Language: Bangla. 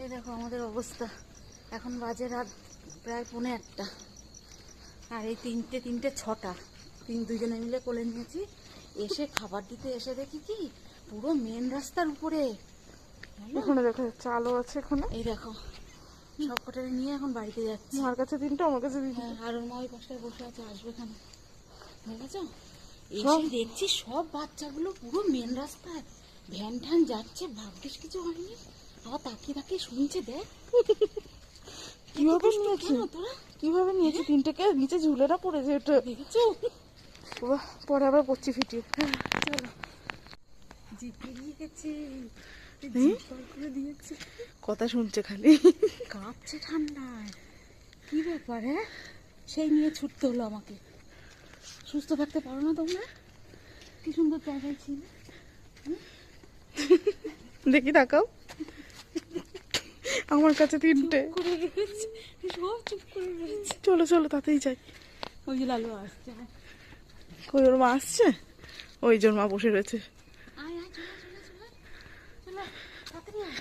এই দেখো আমাদের অবস্থা, এখন বাজে রাত প্রায় 1:45, আর এই 3টে 6টা দুজনে মিলে কোলে নিয়েছি। এসে খাবার দিতে এসে দেখি কি পুরো মেন রাস্তার উপরে। এখানে দেখা যাচ্ছে আলো আছে এখানে। এই দেখো সব কটারে নিয়ে এখন বাড়িতে যাচ্ছি। আমার কাছে 3টা, আমার কাছে 3টা। হ্যাঁ, আর ওর মা ওই পাশটায় বসে আছে, আসবে এখানে, দেখেছো? এসে দেখছি সব বাচ্চাগুলো পুরো মেন রাস্তায় ভ্যান ঠ্যান যাচ্ছে, ভাগ্যিস কিছু হয়নি। আবার তাকিয়ে তাকিয়ে শুনছে, দেখ কিভাবে নিয়েছি, কেন তোরা কিভাবে নিয়েছি 3টেকে, নিচে ঝুলে না পড়ে যে ওটা। দেখেছো? পরে আবার পড়ছি ফিটিয়ে। চলো, জিপে নিয়ে গেছে, জিপ পার করে দিয়েছে, কথা শুনছে খালি, কাঁপছে ঠান্ডায়। কি ব্যাপার? হ্যাঁ, সেই নিয়ে ছুটতে হলো আমাকে। সুস্থ থাকতে পারো না তোমরা? কি সুন্দর জায়গায় ছিল। দেখি তাকাও, আমার কাছে 3টে। করে রয়েছে, সব চুপ করে রয়েছে। চলো চলো তাতেই যাই। ওই যে লালু আসছে। কই ওর মা আসছে? ওই যে ওর মা বসে রয়েছে। আয় আয়, চলে চলে চলে চলে, তাড়াতাড়ি আয়।